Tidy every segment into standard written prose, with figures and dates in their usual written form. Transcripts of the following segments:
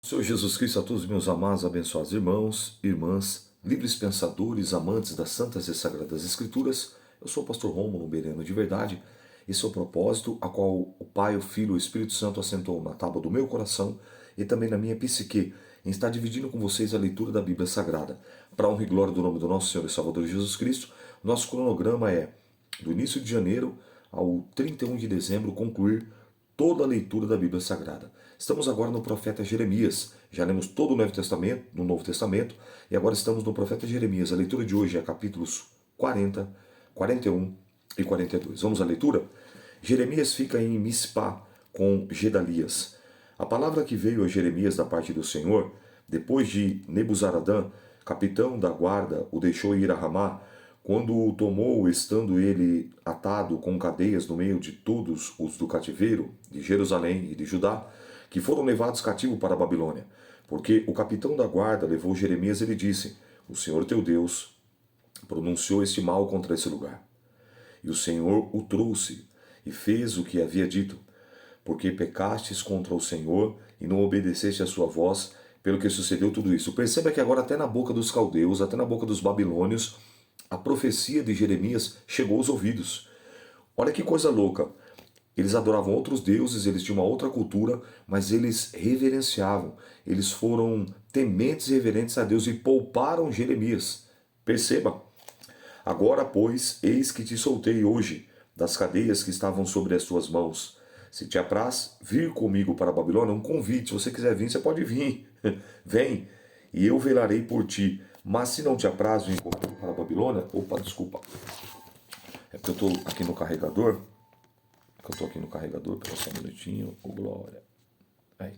Senhor Jesus Cristo, a todos meus amados, abençoados irmãos, irmãs, livres pensadores, amantes das santas e sagradas escrituras, eu sou o pastor Rômulo Bereno de verdade. Esse é o propósito a qual o Pai, o Filho e o Espírito Santo assentou na tábua do meu coração e também na minha psique, em estar dividindo com vocês a leitura da Bíblia Sagrada. Para a honra e glória do nome do nosso Senhor e Salvador Jesus Cristo, nosso cronograma é do início de janeiro ao 31 de dezembro concluir toda a leitura da Bíblia Sagrada. Estamos agora no profeta Jeremias. Já lemos todo o Novo Testamento, e agora estamos no profeta Jeremias. A leitura de hoje é capítulos 40, 41 e 42. Vamos à leitura? Jeremias fica em Mispá com Gedalias. A palavra que veio a Jeremias da parte do Senhor, depois de Nebuzaradã, capitão da guarda, o deixou ir a Ramá, quando o tomou, estando ele atado com cadeias no meio de todos os do cativeiro, de Jerusalém e de Judá, que foram levados cativo para a Babilônia. Porque o capitão da guarda levou Jeremias e lhe disse: O Senhor teu Deus pronunciou este mal contra esse lugar. E o Senhor o trouxe e fez o que havia dito, porque pecastes contra o Senhor e não obedeceste a sua voz, pelo que sucedeu tudo isso. Perceba que agora até na boca dos caldeus, até na boca dos babilônios, a profecia de Jeremias chegou aos ouvidos. Olha que coisa louca. Eles adoravam outros deuses, eles tinham uma outra cultura, mas eles reverenciavam. Eles foram tementes e reverentes a Deus e pouparam Jeremias. Perceba. Agora, pois, eis que te soltei hoje das cadeias que estavam sobre as tuas mãos. Se te apraz vir comigo para a Babilônia, um convite. Se você quiser vir, você pode vir. Vem, e eu velarei por ti. Mas se não te apraz vir comigo para a Babilônia... Opa, desculpa. É porque eu estou aqui no carregador. Pera só um minutinho. Ô, glória. Aí,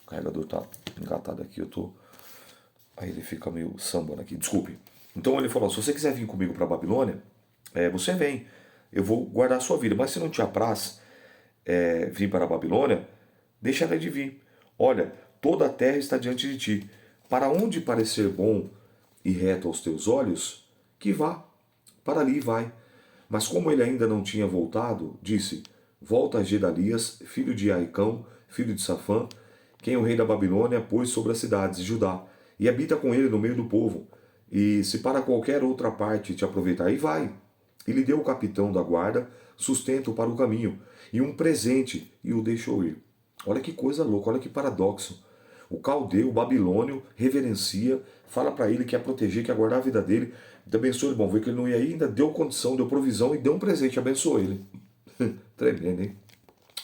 o carregador está engatado aqui, Aí ele fica meio sambando aqui, desculpe. Então ele falou: se você quiser vir comigo para a Babilônia, você vem. Eu vou guardar a sua vida. Mas se não te apraz vir para a Babilônia, deixarei de vir. Olha, toda a terra está diante de ti. Para onde parecer bom e reto aos teus olhos, que vá. Para ali vai. Mas como ele ainda não tinha voltado, disse: volta a Gedalias, filho de Aicão, filho de Safã, quem o rei da Babilônia pôs sobre as cidades de Judá, e habita com ele no meio do povo. E se para qualquer outra parte te aproveitar, aí vai. E lhe deu o capitão da guarda sustento para o caminho, e um presente, e o deixou ir. Olha que coisa louca, olha que paradoxo. O caldeu, o babilônio, reverencia, fala para ele que ia proteger, que ia guardar a vida dele, abençoou ele. Bom, viu que ele não ia ir, ainda deu condição, deu provisão e deu um presente, abençoou ele. Tremendo, hein?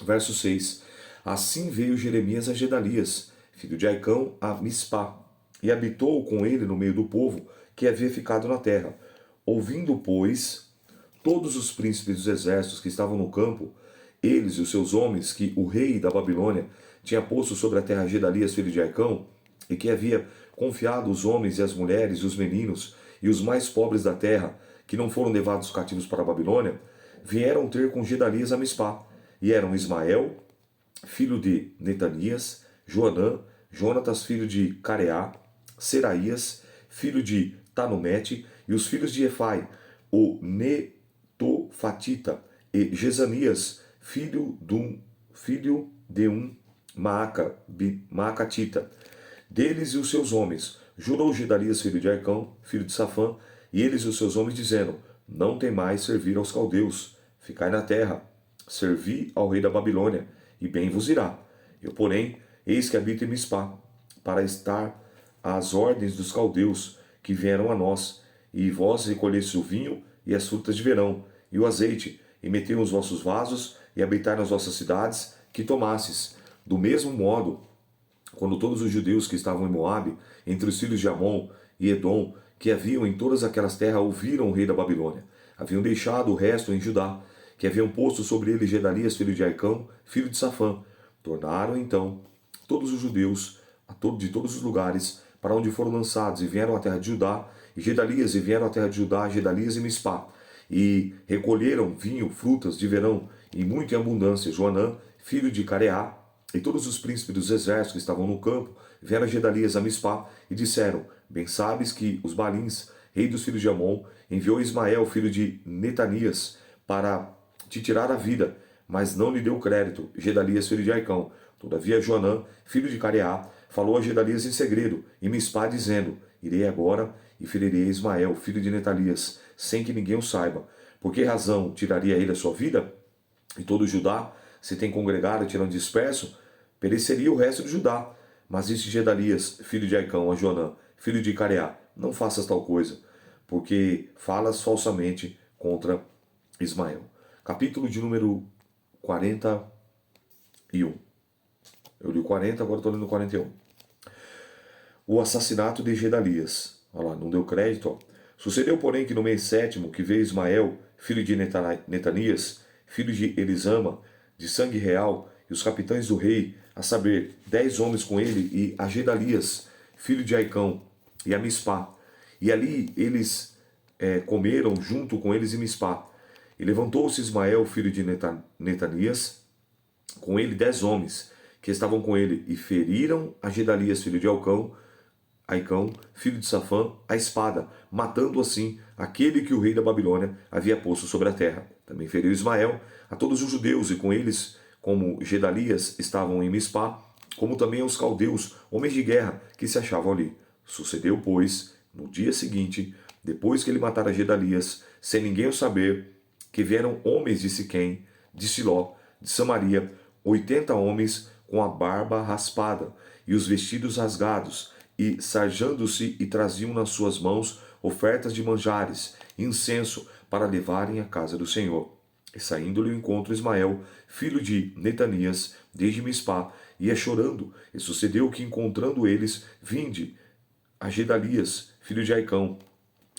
Verso 6. Assim veio Jeremias a Gedalias, filho de Aicão, a Mispá, e habitou com ele no meio do povo que havia ficado na terra. Ouvindo, pois, todos os príncipes dos exércitos que estavam no campo, eles e os seus homens, que o rei da Babilônia tinha posto sobre a terra Gedalias, filho de Aicão, e que havia confiado os homens e as mulheres e os meninos e os mais pobres da terra, que não foram levados cativos para a Babilônia, vieram ter com Gedalias a Mispá, e eram Ismael, filho de Netanias, Joanã, Jonatas, filho de Careá, Seraías, filho de Tanumete, e os filhos de Efai, o Netofatita, e Jezanias, filho de um Maacatita. Deles e os seus homens, jurou Gedalias, filho de Aicão, filho de Safã, e eles e os seus homens, dizendo: não temais servir aos caldeus, ficai na terra, servi ao rei da Babilônia, e bem vos irá. Eu, porém, eis que habito em Mispá, para estar às ordens dos caldeus que vieram a nós, e vós recolhestes o vinho e as frutas de verão, e o azeite, e metei os vossos vasos, e habitai nas vossas cidades, que tomasses. Do mesmo modo, quando todos os judeus que estavam em Moabe, entre os filhos de Amon e Edom, que haviam em todas aquelas terras, ouviram o rei da Babilônia, haviam deixado o resto em Judá, que haviam posto sobre ele Gedalias, filho de Aicão, filho de Safã. Tornaram então todos os judeus de todos os lugares para onde foram lançados, e vieram à terra de Judá, e Gedalias, e vieram à terra de Judá, Gedalias e Mispá, e recolheram vinho, frutas de verão, e muito em abundância. Joanã, filho de Careá, e todos os príncipes dos exércitos que estavam no campo, vieram a Gedalias a Mispá, e disseram: bem sabes que os Balins, rei dos filhos de Amon, enviou Ismael, filho de Netanias, para te tirar a vida, mas não lhe deu crédito, Gedalias, filho de Aicão. Todavia Joanã, filho de Careá, falou a Gedalias em segredo, em Mispá, dizendo: Irei agora e ferirei Ismael, filho de Netanias, sem que ninguém o saiba. Por que razão tiraria ele a sua vida? E todo Judá, se tem congregado e tirando disperso, pereceria o resto de Judá. Mas disse Gedalias, filho de Aicão, a Joanã, filho de Careá: Não faças tal coisa, porque falas falsamente contra Ismael. Capítulo de número 41. Eu li o 40, agora estou lendo o 41. O assassinato de Gedalias. Olha lá, não deu crédito. Ó. Sucedeu, porém, que no mês sétimo, que veio Ismael, filho de Netanias, filho de Elisama, de sangue real, e os capitães do rei, a saber, 10 homens com ele, e a Gedalias, filho de Aicão, e a Mispá. E ali eles comeram junto com eles em Mispá. E levantou-se Ismael, filho de Netanias, com ele 10 homens que estavam com ele, e feriram a Gedalias, filho de Aicão, filho de Safã, a espada, matando assim aquele que o rei da Babilônia havia posto sobre a terra. Também feriu Ismael a todos os judeus, e com eles, como Gedalias, estavam em Mispá, como também aos caldeus, homens de guerra, que se achavam ali. Sucedeu, pois, no dia seguinte, depois que ele matara Gedalias, sem ninguém o saber, que vieram homens de Siquém, de Siló, de Samaria, 80 homens com a barba raspada e os vestidos rasgados, e sarjando-se, e traziam nas suas mãos ofertas de manjares, incenso, para levarem à casa do Senhor. E saindo-lhe ao encontro Ismael, filho de Netanias, desde Mispá, ia chorando. E sucedeu que, encontrando eles, vinde a Gedalias, filho de Aicão.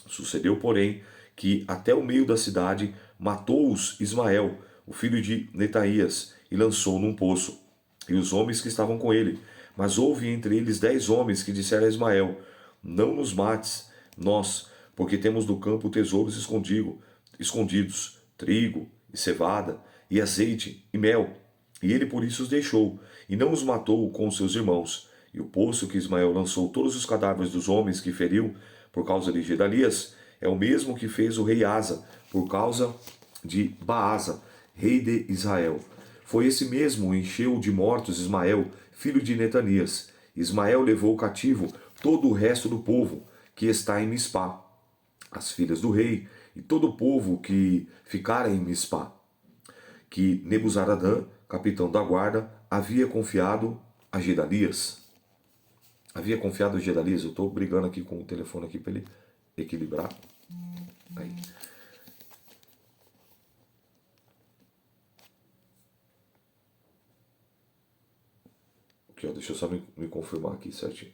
Sucedeu, porém, que até o meio da cidade matou-os Ismael, o filho de Netanias, e lançou num poço, e os homens que estavam com ele. Mas houve entre eles 10 homens que disseram a Ismael: Não nos mates, nós, porque temos no campo tesouros escondidos, trigo, e cevada, e azeite, e mel. E ele por isso os deixou, e não os matou com os seus irmãos. E o poço que Ismael lançou todos os cadáveres dos homens que feriu, por causa de Gedalias, é o mesmo que fez o rei Asa, por causa de Baasa, rei de Israel. Foi esse mesmo encheu de mortos Ismael, filho de Netanias. Ismael levou cativo todo o resto do povo que está em Mispá, as filhas do rei e todo o povo que ficara em Mispá, que Nebuzaradã, capitão da guarda, havia confiado a Gedalias. Havia confiado a Gedalias. Eu estou brigando aqui com o telefone aqui para ele equilibrar. Aí. Aqui, ó, deixa eu só me confirmar aqui certinho.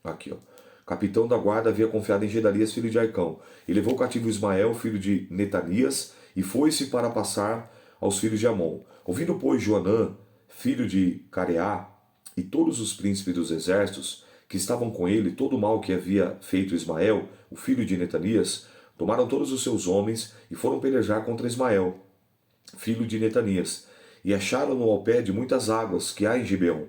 Aqui, ó. Capitão da guarda havia confiado em Gedalias, filho de Aicão. E levou cativo Ismael, filho de Netanias, e foi-se para passar aos filhos de Amon. Ouvindo, pois, Joanã, filho de Careá, e todos os príncipes dos exércitos que estavam com ele, todo o mal que havia feito Ismael, o filho de Netanias, tomaram todos os seus homens e foram pelejar contra Ismael, filho de Netanias, e acharam-no ao pé de muitas águas que há em Gibeon.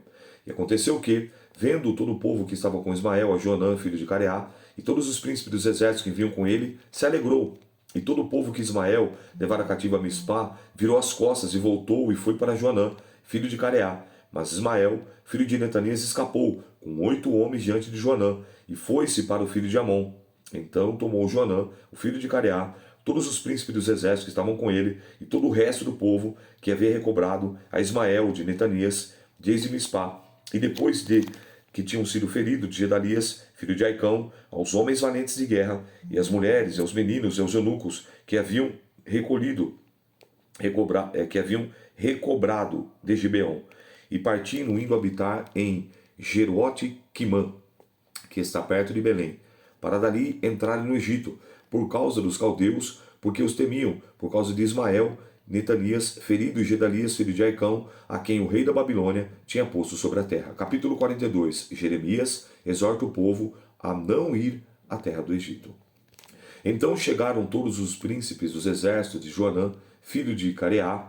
E aconteceu que, vendo todo o povo que estava com Ismael, a Joanã, filho de Careá, e todos os príncipes dos exércitos que vinham com ele, se alegrou. E todo o povo que Ismael levara cativo a Mispá, virou as costas e voltou e foi para Joanã, filho de Careá. Mas Ismael, filho de Netanias, escapou, com 8 homens diante de Joanã, e foi-se para o filho de Amon. Então tomou Joanã, o filho de Careá, todos os príncipes dos exércitos que estavam com ele, e todo o resto do povo que havia recobrado a Ismael de Netanias, desde Mispá, e depois de que tinham sido feridos de Gedalias, filho de Aicão, aos homens valentes de guerra, e às mulheres, e aos meninos, e aos eunucos, que haviam recobrado de Gibeon, e partindo, indo habitar em Jerote-Quimã, que está perto de Belém, para dali entrarem no Egito, por causa dos caldeus, porque os temiam, por causa de Ismael, Netanias, ferido, e Gedalias, filho de Aicão, a quem o rei da Babilônia tinha posto sobre a terra. Capítulo 42. Jeremias exorta o povo a não ir à terra do Egito. Então chegaram todos os príncipes dos exércitos de Joanã, filho de Careá,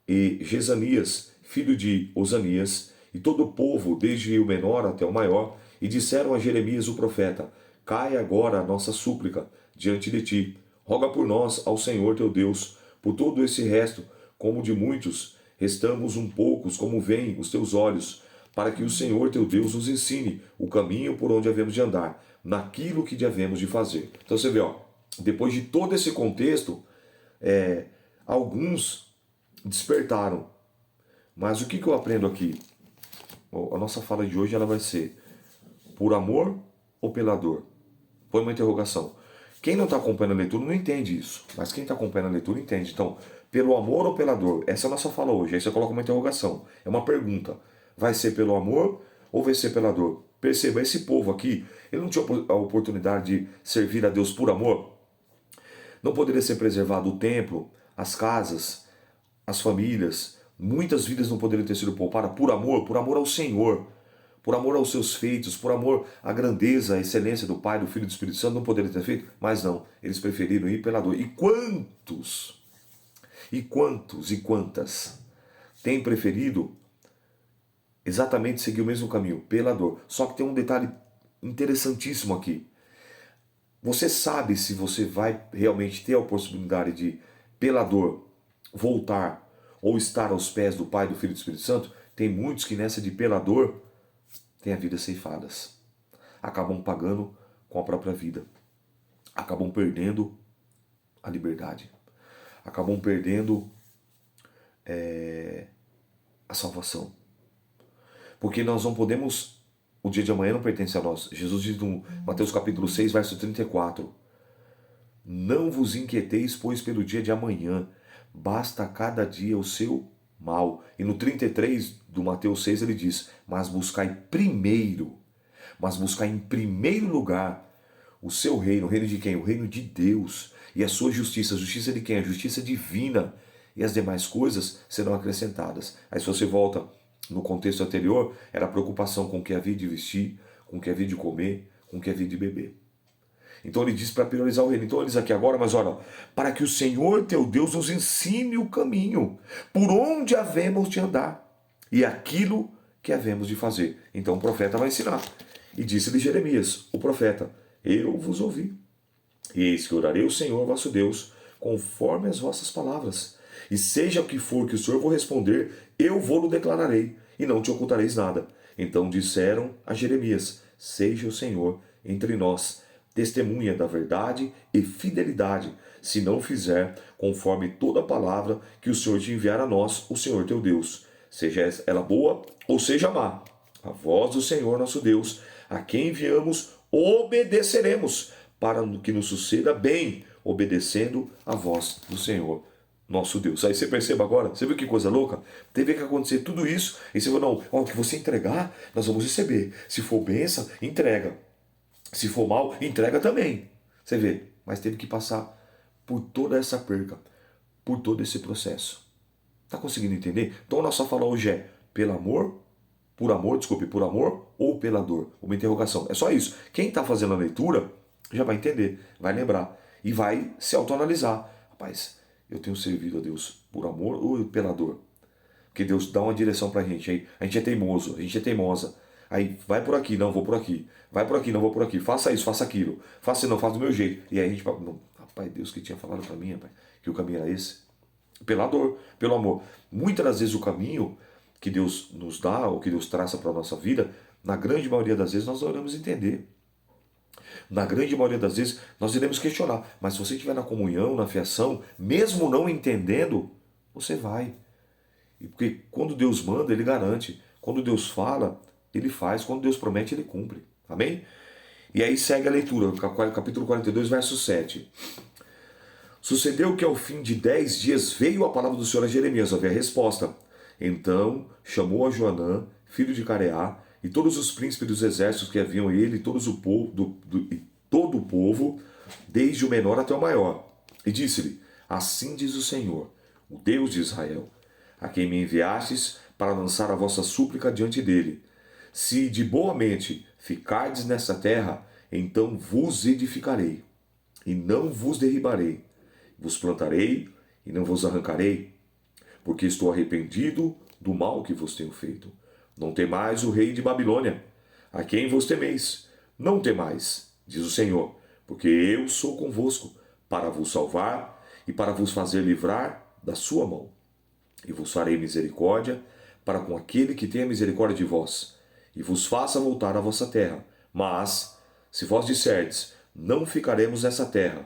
e Jezanias, filho de Osanias, e todo o povo, desde o menor até o maior, e disseram a Jeremias o profeta: Cai agora a nossa súplica diante de ti. Roga por nós ao Senhor teu Deus, por todo esse resto, como de muitos Restamos um poucos como veem os teus olhos, para que o Senhor teu Deus nos ensine o caminho por onde havemos de andar, naquilo que havemos de fazer. Então você vê, ó, depois de todo esse contexto, alguns despertaram. Mas o que eu aprendo aqui? A nossa fala de hoje ela vai ser por amor ou pela dor? Põe uma interrogação. Quem não está acompanhando a leitura não entende isso, mas quem está acompanhando a leitura entende. Então, pelo amor ou pela dor? Essa é a nossa fala hoje. Aí você coloca uma interrogação. É uma pergunta. Vai ser pelo amor ou vai ser pela dor? Perceba, esse povo aqui, ele não tinha a oportunidade de servir a Deus por amor? Não poderia ser preservado o templo, as casas, as famílias? Muitas vidas não poderiam ter sido poupadas por amor ao Senhor, por amor aos seus feitos, por amor à grandeza, à excelência do Pai, do Filho e do Espírito Santo, não poderiam ter feito? Mas não, eles preferiram ir pela dor. E quantas têm preferido exatamente seguir o mesmo caminho, pela dor? Só que tem um detalhe interessantíssimo aqui. Você sabe se você vai realmente ter a possibilidade de, pela dor, voltar ou estar aos pés do Pai, do Filho e do Espírito Santo? Tem muitos que nessa de pela dor têm a vida ceifadas. Acabam pagando com a própria vida. Acabam perdendo a liberdade. Acabam perdendo a salvação. Porque nós não podemos... O dia de amanhã não pertence a nós. Jesus diz no Mateus capítulo 6, verso 34. Não vos inquieteis, pois, pelo dia de amanhã. Basta cada dia o seu mal. E no 33 do Mateus 6 ele diz, mas buscai em primeiro lugar o seu reino. O reino de quem? O reino de Deus. E a sua justiça. A justiça de quem? A justiça divina. E as demais coisas serão acrescentadas. Aí se você volta no contexto anterior, era a preocupação com o que havia de vestir, com o que havia de comer, com o que havia de beber. Então ele diz para priorizar o reino. Então ele diz aqui agora, mas olha, para que o Senhor teu Deus nos ensine o caminho, por onde havemos de andar, e aquilo que havemos de fazer. Então o profeta vai ensinar. E disse-lhe Jeremias, o profeta, eu vos ouvi. E eis que orarei o Senhor vosso Deus, conforme as vossas palavras. E seja o que for que o Senhor vou responder, eu vou-lo declararei, e não te ocultareis nada. Então disseram a Jeremias, seja o Senhor entre nós, testemunha da verdade e fidelidade, se não fizer conforme toda a palavra que o Senhor te enviar a nós, o Senhor teu Deus, seja ela boa ou seja má. A voz do Senhor nosso Deus, a quem enviamos, obedeceremos, para que nos suceda bem, obedecendo a voz do Senhor nosso Deus. Aí você perceba agora, você viu que coisa louca? Teve que acontecer tudo isso, e você falou, não, ó, o que você entregar, nós vamos receber. Se for bênção, entrega. Se for mal, entrega também. Você vê, mas teve que passar por toda essa perca, por todo esse processo. Tá conseguindo entender? Então a nossa fala hoje é por amor ou pela dor? Uma interrogação. É só isso. Quem está fazendo a leitura já vai entender, vai lembrar e vai se autoanalisar. Rapaz, eu tenho servido a Deus por amor ou pela dor? Porque Deus dá uma direção pra gente. Aí a gente é teimoso, a gente é teimosa. Aí vai por aqui, não, vou por aqui. Vai por aqui, não, vou por aqui. Faça isso, faça aquilo. Faça não, faça do meu jeito. E aí a gente fala, não, rapaz, Deus que tinha falado pra mim, rapaz, que o caminho era esse. Pela dor, pelo amor. Muitas das vezes o caminho que Deus nos dá, ou que Deus traça para a nossa vida, na grande maioria das vezes nós não iremos entender. Na grande maioria das vezes nós iremos questionar. Mas se você estiver na comunhão, na fiação, mesmo não entendendo, você vai. Porque quando Deus manda, Ele garante. Quando Deus fala, Ele faz. Quando Deus promete, Ele cumpre. Amém? E aí segue a leitura, capítulo 42, verso 7. Sucedeu que ao fim de 10 dias veio a palavra do Senhor a Jeremias, havia a resposta. Então chamou a Joanã, filho de Careá, e todos os príncipes dos exércitos que haviam ele, e todo o povo, desde o menor até o maior. E disse-lhe, assim diz o Senhor, o Deus de Israel, a quem me enviastes para lançar a vossa súplica diante dele. Se de boa mente ficardes nessa terra, então vos edificarei, e não vos derribarei. Vos plantarei, e não vos arrancarei, porque estou arrependido do mal que vos tenho feito. Não temais o rei de Babilônia, a quem vos temeis. Não temais, diz o Senhor, porque eu sou convosco, para vos salvar e para vos fazer livrar da sua mão. E vos farei misericórdia para com aquele que tenha misericórdia de vós, e vos faça voltar à vossa terra. Mas, se vós disserdes, não ficaremos nessa terra,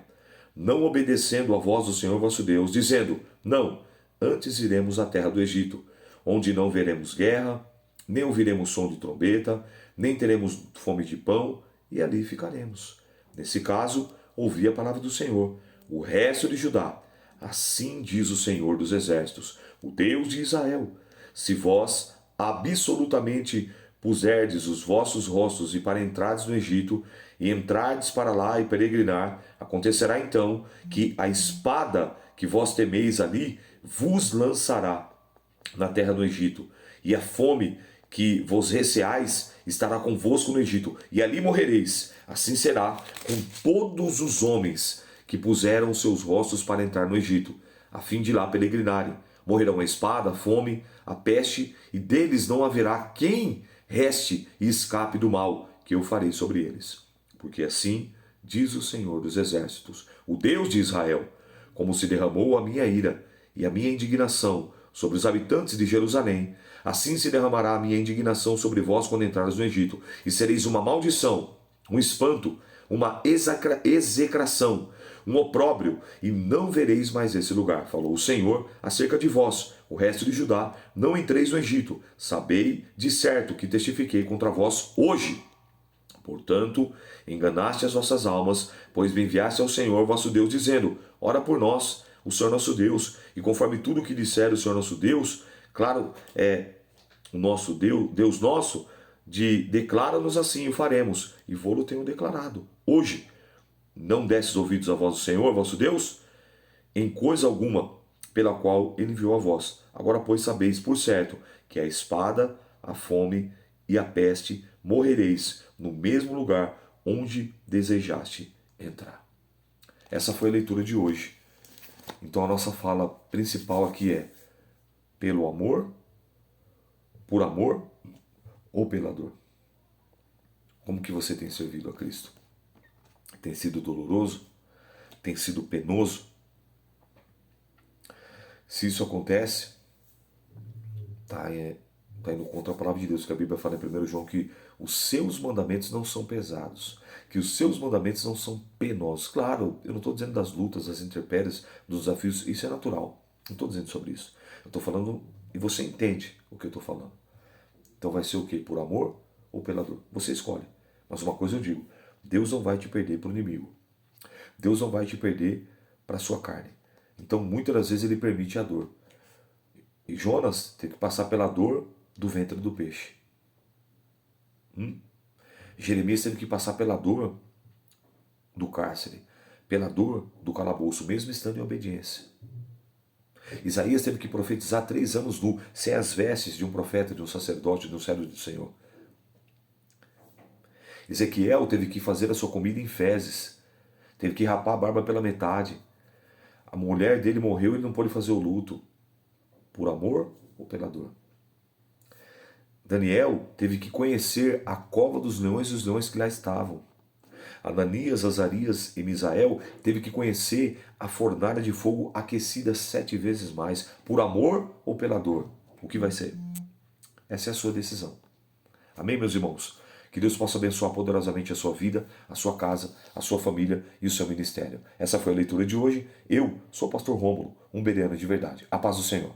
não obedecendo a voz do Senhor vosso Deus, dizendo, não, antes iremos à terra do Egito, onde não veremos guerra, nem ouviremos som de trombeta, nem teremos fome de pão, e ali ficaremos. Nesse caso, ouvi a palavra do Senhor, o resto de Judá. Assim diz o Senhor dos Exércitos, o Deus de Israel: se vós absolutamente puserdes os vossos rostos e para entrardes no Egito, e entrardes para lá e peregrinar, acontecerá então que a espada que vós temeis ali vos lançará na terra do Egito, e a fome que vos receais estará convosco no Egito, e ali morrereis. Assim será com todos os homens que puseram seus rostos para entrar no Egito, a fim de lá peregrinarem. Morrerão a espada, a fome, a peste, e deles não haverá quem reste e escape do mal que eu farei sobre eles. Porque assim diz o Senhor dos Exércitos, o Deus de Israel, como se derramou a minha ira e a minha indignação sobre os habitantes de Jerusalém, assim se derramará a minha indignação sobre vós quando entrares no Egito, e sereis uma maldição, um espanto, uma execração, um opróbrio, e não vereis mais esse lugar. Falou o Senhor acerca de vós, o resto de Judá, não entreis no Egito. Sabei de certo que testifiquei contra vós hoje. Portanto, enganaste as vossas almas, pois me enviaste ao Senhor vosso Deus, dizendo, ora por nós, o Senhor nosso Deus, e conforme tudo o que disser o Senhor nosso Deus, claro, o nosso Deus nosso, declara-nos assim, o faremos, e vou-lo tenho declarado. Hoje, não desses ouvidos à voz do Senhor, vosso Deus, em coisa alguma pela qual ele enviou a vós. Agora, pois, sabeis por certo que a espada, a fome e a peste morrereis no mesmo lugar onde desejaste entrar. Essa foi a leitura de hoje. Então a nossa fala principal aqui é pelo amor, por amor ou pela dor? Como que você tem servido a Cristo? Tem sido doloroso? Tem sido penoso? Se isso acontece, tá indo contra a palavra de Deus, que a Bíblia fala em 1 João que os seus mandamentos não são pesados, que os seus mandamentos não são penosos. Claro, eu não estou dizendo das lutas, das intempéries, dos desafios, isso é natural. Não estou dizendo sobre isso. Eu estou falando, e você entende o que eu estou falando. Então vai ser o quê? Por amor ou pela dor? Você escolhe. Mas uma coisa eu digo, Deus não vai te perder para o inimigo. Deus não vai te perder para a sua carne. Então muitas das vezes ele permite a dor. E Jonas teve que passar pela dor do ventre do peixe. Jeremias teve que passar pela dor do cárcere, pela dor do calabouço, mesmo estando em obediência. Isaías teve que profetizar 3 anos nu, sem as vestes de um profeta, de um sacerdote, de um servo do Senhor. Ezequiel teve que fazer a sua comida em fezes, teve que rapar a barba pela metade. A mulher dele morreu e ele não pôde fazer o luto. Por amor ou pela dor? Daniel teve que conhecer a cova dos leões e os leões que lá estavam. Ananias, Azarias e Misael teve que conhecer a fornalha de fogo aquecida 7 vezes mais. Por amor ou pela dor? O que vai ser? Essa é a sua decisão. Amém, meus irmãos? Que Deus possa abençoar poderosamente a sua vida, a sua casa, a sua família e o seu ministério. Essa foi a leitura de hoje. Eu sou o pastor Rômulo, um bereano de verdade. A paz do Senhor.